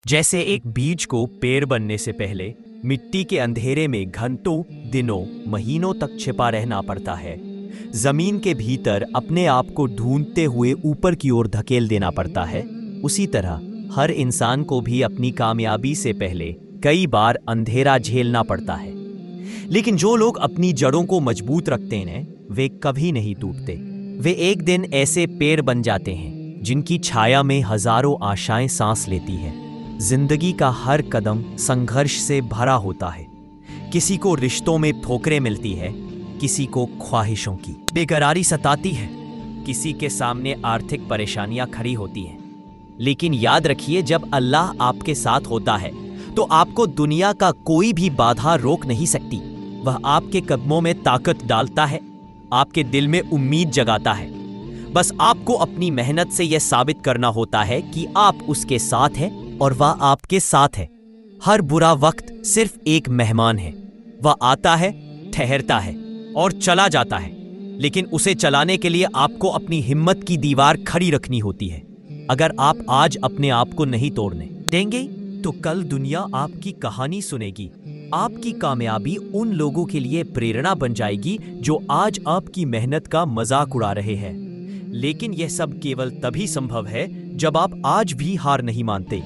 जैसे एक बीज को पेड़ बनने से पहले मिट्टी के अंधेरे में घंटों, दिनों, महीनों तक छिपा रहना पड़ता है। जमीन के भीतर अपने आप को ढूंढते हुए ऊपर की ओर धकेल देना पड़ता है। उसी तरह हर इंसान को भी अपनी कामयाबी से पहले कई बार अंधेरा झेलना पड़ता है। लेकिन जो लोग अपनी जड़ों को मजबूत रखते हैं वे कभी नहीं टूटते। वे एक दिन ऐसे पेड़ बन जाते हैं जिनकी छाया में हजारों आशाएं सांस लेती हैं। जिंदगी का हर कदम संघर्ष से भरा होता है। किसी को रिश्तों में ठोकरें मिलती है, किसी को ख्वाहिशों की बेकरारी सताती है, किसी के सामने आर्थिक परेशानियां खड़ी होती हैं। लेकिन याद रखिए, जब अल्लाह आपके साथ होता है तो आपको दुनिया का कोई भी बाधा रोक नहीं सकती। वह आपके कदमों में ताकत डालता है, आपके दिल में उम्मीद जगाता है। बस आपको अपनी मेहनत से यह साबित करना होता है कि आप उसके साथ हैं और वह आपके साथ है। हर बुरा वक्त सिर्फ एक मेहमान है। वह आता है, ठहरता है और चला जाता है, लेकिन उसे चलाने के लिए आपको अपनी हिम्मत की दीवार खड़ी रखनी होती है। अगर आप आज अपने आप को नहीं तोड़ने देंगे तो कल दुनिया आपकी कहानी सुनेगी। आपकी कामयाबी उन लोगों के लिए प्रेरणा बन जाएगी जो आज आपकी मेहनत का मजाक उड़ा रहे हैं। लेकिन यह सब केवल तभी संभव है जब आप आज भी हार नहीं मानते।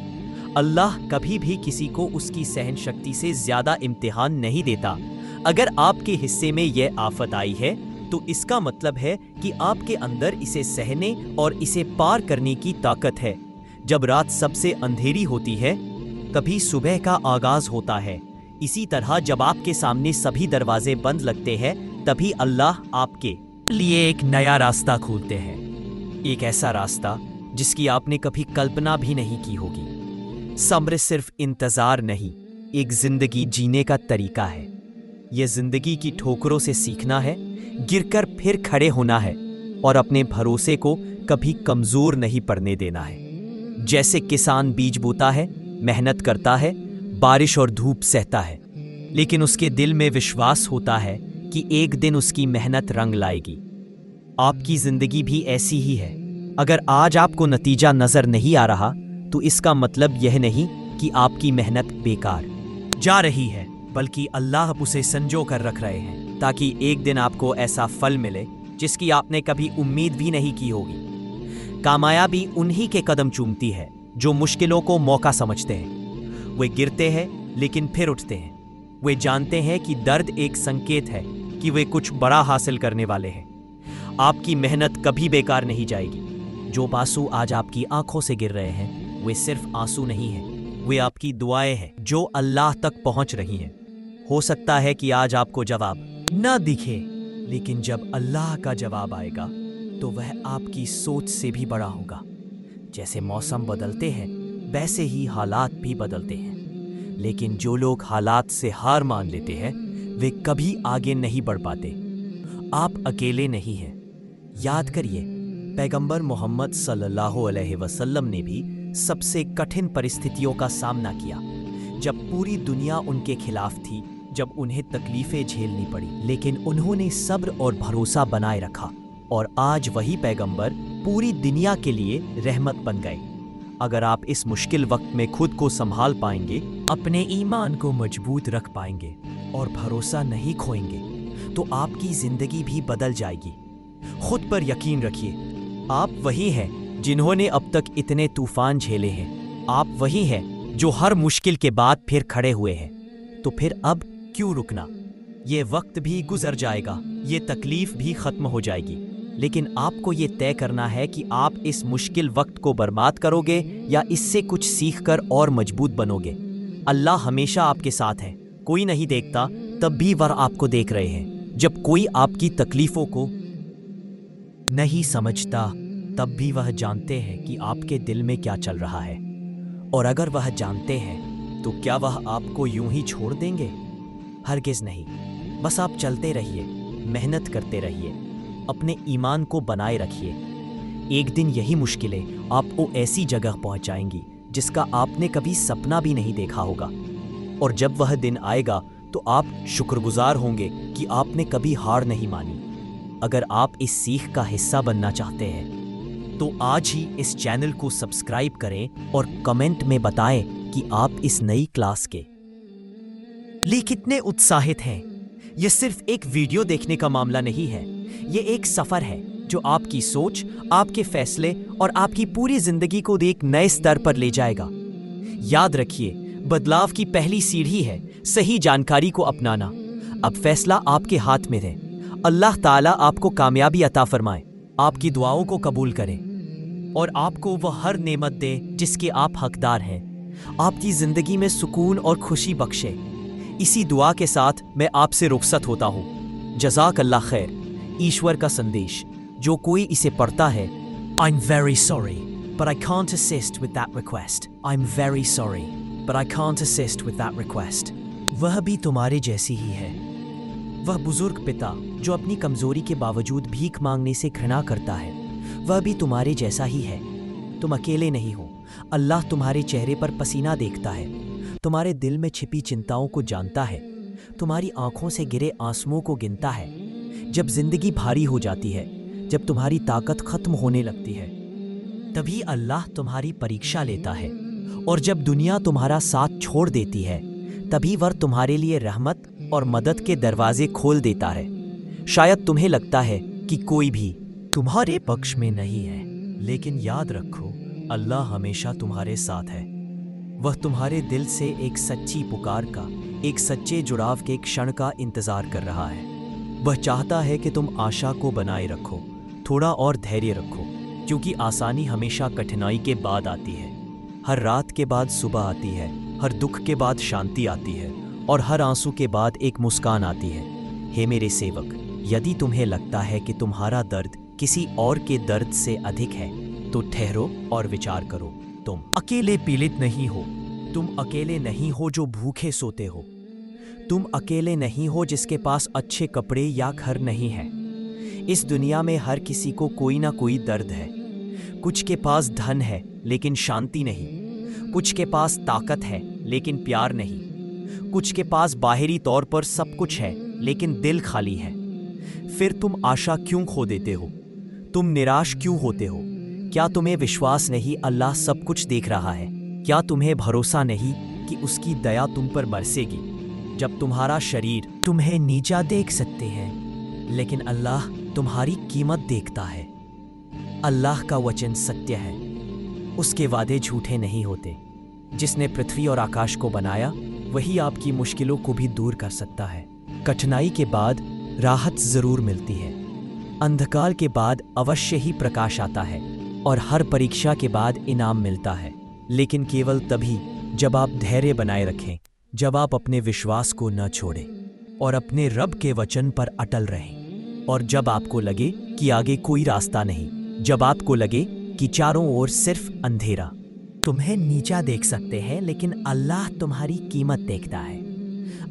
अल्लाह कभी भी किसी को उसकी सहन शक्ति से ज्यादा इम्तिहान नहीं देता। अगर आपके हिस्से में यह आफत आई है तो इसका मतलब है कि आपके अंदर इसे सहने और इसे पार करने की ताकत है। जब रात सबसे अंधेरी होती है तभी सुबह का आगाज होता है। इसी तरह जब आपके सामने सभी दरवाजे बंद लगते हैं तभी अल्लाह आपके लिए एक नया रास्ता खोलते हैं। एक ऐसा रास्ता जिसकी आपने कभी कल्पना भी नहीं की होगी। सब्र सिर्फ इंतजार नहीं, एक जिंदगी जीने का तरीका है। यह जिंदगी की ठोकरों से सीखना है, गिरकर फिर खड़े होना है और अपने भरोसे को कभी कमजोर नहीं पड़ने देना है। जैसे किसान बीज बोता है, मेहनत करता है, बारिश और धूप सहता है, लेकिन उसके दिल में विश्वास होता है कि एक दिन उसकी मेहनत रंग लाएगी। आपकी जिंदगी भी ऐसी ही है। अगर आज आपको नतीजा नजर नहीं आ रहा तो इसका मतलब यह नहीं कि आपकी मेहनत बेकार जा रही है, बल्कि अल्लाह उसे संजो कर रख रहे हैं ताकि एक दिन आपको ऐसा फल मिले जिसकी आपने कभी उम्मीद भी नहीं की होगी। कामयाबी उन्हीं के कदम चूमती है जो मुश्किलों को मौका समझते हैं। वे गिरते हैं लेकिन फिर उठते हैं। वे जानते हैं कि दर्द एक संकेत है कि वे कुछ बड़ा हासिल करने वाले हैं। आपकी मेहनत कभी बेकार नहीं जाएगी। जो आंसू आज आपकी आंखों से गिर रहे हैं वे सिर्फ आंसू नहीं हैं, वे आपकी दुआएं हैं जो अल्लाह तक पहुंच रही हैं। हो सकता है कि आज आपको जवाब ना दिखे, लेकिन जब अल्लाह का जवाब आएगा तो वह आपकी सोच से भी बड़ा होगा। जैसे मौसम बदलते हैं वैसे ही हालात भी बदलते हैं, लेकिन जो लोग हालात से हार मान लेते हैं वे कभी आगे नहीं बढ़ पाते। आप अकेले नहीं हैं। याद करिए, पैगंबर मोहम्मद सल्लल्लाहु अलैहि वसल्लम ने भी सबसे कठिन परिस्थितियों का सामना किया, जब पूरी दुनिया उनके खिलाफ थी, जब उन्हें तकलीफें झेलनी पड़ी, लेकिन उन्होंने सब्र और भरोसा बनाए रखा और आज वही पैगंबर पूरी दुनिया के लिए रहमत बन गए। अगर आप इस मुश्किल वक्त में खुद को संभाल पाएंगे, अपने ईमान को मजबूत रख पाएंगे और भरोसा नहीं खोएंगे तो आपकी जिंदगी भी बदल जाएगी। खुद पर यकीन रखिए, आप वही हैं जिन्होंने अब तक इतने तूफान झेले हैं। आप वही हैं जो हर मुश्किल के बाद फिर खड़े हुए हैं। तो फिर अब क्यों रुकना? ये वक्त भी गुजर जाएगा, ये तकलीफ भी खत्म हो जाएगी, लेकिन आपको ये तय करना है कि आप इस मुश्किल वक्त को बर्बाद करोगे या इससे कुछ सीखकर और मजबूत बनोगे। अल्लाह हमेशा आपके साथ है। कोई नहीं देखता तब भी वह आपको देख रहे हैं। जब कोई आपकी तकलीफों को नहीं समझता तब भी वह जानते हैं कि आपके दिल में क्या चल रहा है। और अगर वह जानते हैं तो क्या वह आपको यूं ही छोड़ देंगे? हरगिज़ नहीं। बस आप चलते रहिए, मेहनत करते रहिए, अपने ईमान को बनाए रखिए। एक दिन यही मुश्किलें आपको ऐसी जगह पहुंचाएंगी जिसका आपने कभी सपना भी नहीं देखा होगा। और जब वह दिन आएगा तो आप शुक्रगुजार होंगे कि आपने कभी हार नहीं मानी। अगर आप इस सीख का हिस्सा बनना चाहते हैं तो आज ही इस चैनल को सब्सक्राइब करें और कमेंट में बताएं कि आप इस नई क्लास के लिए कितने उत्साहित हैं। यह सिर्फ एक वीडियो देखने का मामला नहीं है, ये एक सफर है जो आपकी सोच, आपके फैसले और आपकी पूरी जिंदगी को एक नए स्तर पर ले जाएगा। याद रखिए, बदलाव की पहली सीढ़ी है सही जानकारी को अपनाना। अब फैसला आपके हाथ में है। अल्लाह ताला आपको कामयाबी अता फरमाए, आपकी दुआओं को कबूल करे और आपको वह हर नेमत दे जिसके आप हकदार हैं। आपकी जिंदगी में सुकून और खुशी बख्शे। इसी दुआ के साथ मैं आपसे रुखसत होता हूँ। जज़ाक अल्लाह खैर। ईश्वर का संदेश, जो कोई इसे पढ़ता है, I'm very sorry, but I can't assist with that request. I'm very sorry, but I can't assist with that request. वह भी तुम्हारे जैसी ही है। वह बुजुर्ग पिता जो अपनी कमजोरी के बावजूद भीख मांगने से घृणा करता है, वह भी तुम्हारे जैसा ही है। तुम अकेले नहीं हो। अल्लाह तुम्हारे चेहरे पर पसीना देखता है, तुम्हारे दिल में छिपी चिंताओं को जानता है, तुम्हारी आंखों से गिरे आंसुओं को गिनता है। जब जिंदगी भारी हो जाती है, जब तुम्हारी ताकत खत्म होने लगती है, तभी अल्लाह तुम्हारी परीक्षा लेता है। और जब दुनिया तुम्हारा साथ छोड़ देती है, तभी वह तुम्हारे लिए रहमत और मदद के दरवाजे खोल देता है। शायद तुम्हें लगता है कि कोई भी तुम्हारे पक्ष में नहीं है, लेकिन याद रखो, अल्लाह हमेशा तुम्हारे साथ है। वह तुम्हारे दिल से एक सच्ची पुकार का, एक सच्चे जुड़ाव के क्षण का इंतजार कर रहा है। वह चाहता है कि तुम आशा को बनाए रखो, थोड़ा और धैर्य रखो, क्योंकि आसानी हमेशा कठिनाई के बाद आती है। हर रात के बाद सुबह आती है, हर दुख के बाद शांति आती है और हर आंसू के बाद एक मुस्कान आती है। हे मेरे सेवक, यदि तुम्हें लगता है कि तुम्हारा दर्द किसी और के दर्द से अधिक है, तो ठहरो और विचार करो। तुम अकेले पीड़ित नहीं हो। तुम अकेले नहीं हो जो भूखे सोते हो। तुम अकेले नहीं हो जिसके पास अच्छे कपड़े या घर नहीं है। इस दुनिया में हर किसी को कोई ना कोई दर्द है। कुछ के पास धन है लेकिन शांति नहीं, कुछ के पास ताकत है लेकिन प्यार नहीं, कुछ के पास बाहरी तौर पर सब कुछ है लेकिन दिल खाली है। फिर तुम आशा क्यों खो देते हो? तुम निराश क्यों होते हो? क्या तुम्हें विश्वास नहीं अल्लाह सब कुछ देख रहा है? क्या तुम्हें भरोसा नहीं कि उसकी दया तुम पर बरसेगी? जब तुम्हारा शरीर तुम्हें नीचा देख सकते हैं, लेकिन अल्लाह तुम्हारी कीमत देखता है। अल्लाह का वचन सत्य है, उसके वादे झूठे नहीं होते। जिसने पृथ्वी और आकाश को बनाया, वही आपकी मुश्किलों को भी दूर कर सकता है। कठिनाई के बाद राहत जरूर मिलती है। अंधकार के बाद अवश्य ही प्रकाश आता है और हर परीक्षा के बाद इनाम मिलता है, लेकिन केवल तभी जब आप धैर्य बनाए रखें, जब आप अपने विश्वास को न छोड़ें और अपने रब के वचन पर अटल रहें। और जब आपको लगे कि आगे कोई रास्ता नहीं, जब आपको लगे कि चारों ओर सिर्फ अंधेरा। तुम्हें नीचा देख सकते हैं, लेकिन अल्लाह तुम्हारी कीमत देखता है।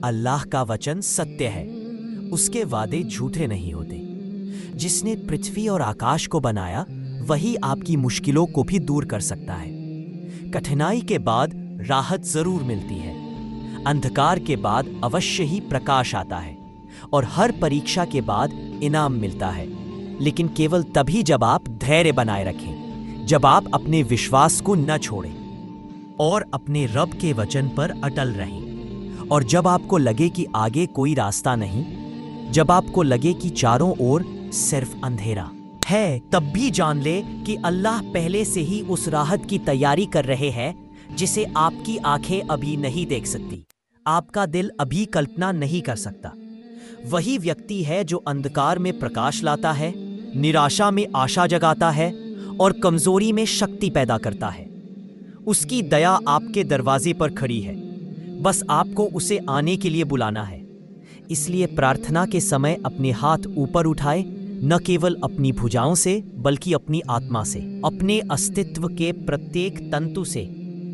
अल्लाह का वचन सत्य है, उसके वादे झूठे नहीं होते। जिसने पृथ्वी और आकाश को बनाया, वही आपकी मुश्किलों को भी दूर कर सकता है। कठिनाई के बाद राहत जरूर मिलती है। अंधकार के बाद अवश्य ही प्रकाश आता है और हर परीक्षा के बाद इनाम मिलता है, लेकिन केवल तभी जब आप धैर्य बनाए रखें, जब आप अपने विश्वास को न छोड़ें और अपने रब के वचन पर अटल रहें। और जब आपको लगे कि आगे कोई रास्ता नहीं, जब आपको लगे कि चारों ओर सिर्फ अंधेरा है, तब भी जान ले कि अल्लाह पहले से ही उस राहत की तैयारी कर रहे हैं जिसे आपकी आंखें अभी नहीं देख सकती, आपका दिल अभी कल्पना नहीं कर सकता। वही व्यक्ति है जो अंधकार में प्रकाश लाता है, निराशा में आशा जगाता है और कमजोरी में शक्ति पैदा करता है। उसकी दया आपके दरवाजे पर खड़ी है, बस आपको उसे आने के लिए बुलाना है। इसलिए प्रार्थना के समय अपने हाथ ऊपर उठाए, न केवल अपनी भुजाओं से बल्कि अपनी आत्मा से, अपने अस्तित्व के प्रत्येक तंतु से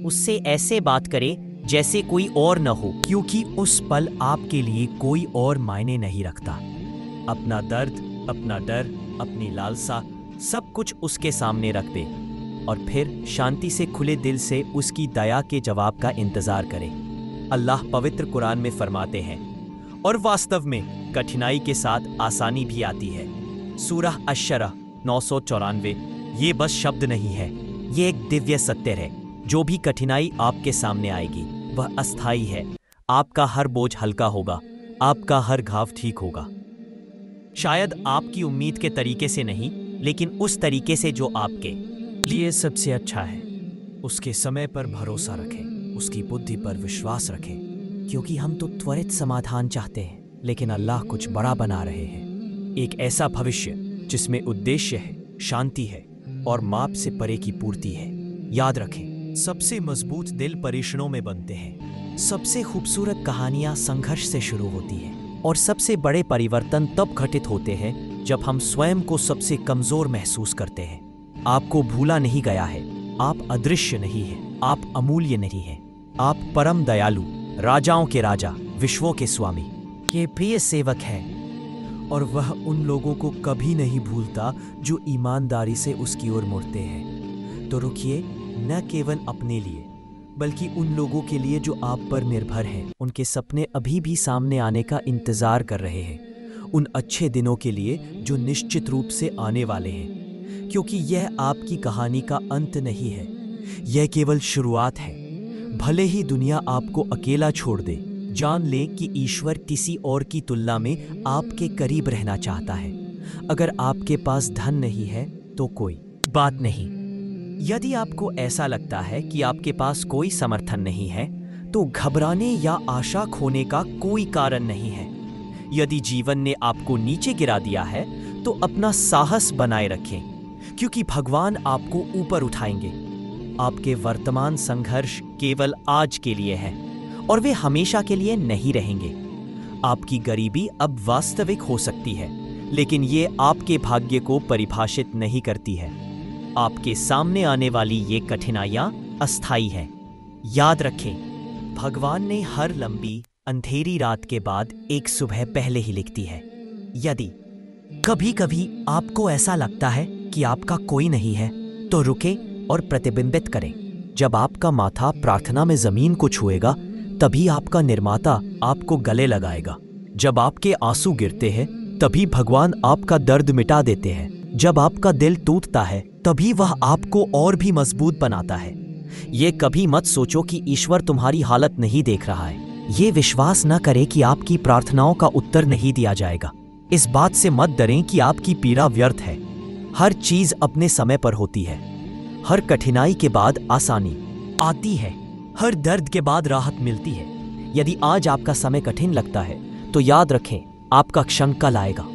उससे ऐसे बात करे जैसे कोई और न हो, क्योंकि उस पल आपके लिए कोई और मायने नहीं रखता। अपना दर्द, अपना डर, अपनी लालसा, सब कुछ उसके सामने रख दे और फिर शांति से खुले दिल से उसकी दया के जवाब का इंतजार करे। अल्लाह पवित्र कुरान में फरमाते हैं, और वास्तव में कठिनाई के साथ आसानी भी आती है। सूरह अश-शरह 994। ये बस शब्द नहीं है, ये एक दिव्य सत्य है। जो भी कठिनाई आपके सामने आएगी वह अस्थायी है। आपका हर बोझ हल्का होगा, आपका हर घाव ठीक होगा। शायद आपकी उम्मीद के तरीके से नहीं, लेकिन उस तरीके से जो आपके लिए सबसे अच्छा है। उसके समय पर भरोसा रखें, उसकी बुद्धि पर विश्वास रखें, क्योंकि हम तो त्वरित समाधान चाहते हैं, लेकिन अल्लाह कुछ बड़ा बना रहे हैं। एक ऐसा भविष्य जिसमें उद्देश्य है, शांति है और माप से परे की पूर्ति है। याद रखें, सबसे मजबूत दिल परीक्षणों में बनते हैं। सबसे खूबसूरत कहानियां संघर्ष से शुरू होती हैं और सबसे बड़े परिवर्तन तब घटित होते हैं जब हम स्वयं को सबसे कमजोर महसूस करते हैं। आपको भूला नहीं गया है, आप अदृश्य नहीं हैं, आप अमूल्य नहीं हैं, आप परम दयालु, राजाओं के राजा, विश्वों के स्वामी, ये प्रिय सेवक है। और वह उन लोगों को कभी नहीं भूलता जो ईमानदारी से उसकी ओर मुड़ते हैं। तो रुकिए, न केवल अपने लिए बल्कि उन लोगों के लिए जो आप पर निर्भर हैं। उनके सपने अभी भी सामने आने का इंतजार कर रहे हैं, उन अच्छे दिनों के लिए जो निश्चित रूप से आने वाले हैं। क्योंकि यह आपकी कहानी का अंत नहीं है, यह केवल शुरुआत है। भले ही दुनिया आपको अकेला छोड़ दे, जान लें कि ईश्वर किसी और की तुलना में आपके करीब रहना चाहता है। अगर आपके पास धन नहीं है तो कोई बात नहीं। यदि आपको ऐसा लगता है कि आपके पास कोई समर्थन नहीं है, तो घबराने या आशा खोने का कोई कारण नहीं है। यदि जीवन ने आपको नीचे गिरा दिया है, तो अपना साहस बनाए रखें, क्योंकि भगवान आपको ऊपर उठाएंगे। आपके वर्तमान संघर्ष केवल आज के लिए है और वे हमेशा के लिए नहीं रहेंगे। आपकी गरीबी अब वास्तविक हो सकती है, लेकिन ये आपके भाग्य को परिभाषित नहीं करती है। आपके सामने आने वाली ये कठिनाइयां अस्थायी हैं। याद रखें, भगवान ने हर लंबी अंधेरी रात के बाद एक सुबह पहले ही लिख दी है। यदि कभी कभी आपको ऐसा लगता है कि आपका कोई नहीं है, तो रुके और प्रतिबिंबित करें। जब आपका माथा प्रार्थना में जमीन को छुएगा, तभी आपका निर्माता आपको गले लगाएगा। जब आपके आंसू गिरते हैं, तभी भगवान आपका दर्द मिटा देते हैं। जब आपका दिल टूटता है, तभी वह आपको और भी मजबूत बनाता है। ये कभी मत सोचो कि ईश्वर तुम्हारी हालत नहीं देख रहा है। ये विश्वास न करें कि आपकी प्रार्थनाओं का उत्तर नहीं दिया जाएगा। इस बात से मत डरें कि आपकी पीड़ा व्यर्थ है। हर चीज अपने समय पर होती है। हर कठिनाई के बाद आसानी आती है, हर दर्द के बाद राहत मिलती है। यदि आज आपका समय कठिन लगता है, तो याद रखें, आपका क्षण कल आएगा।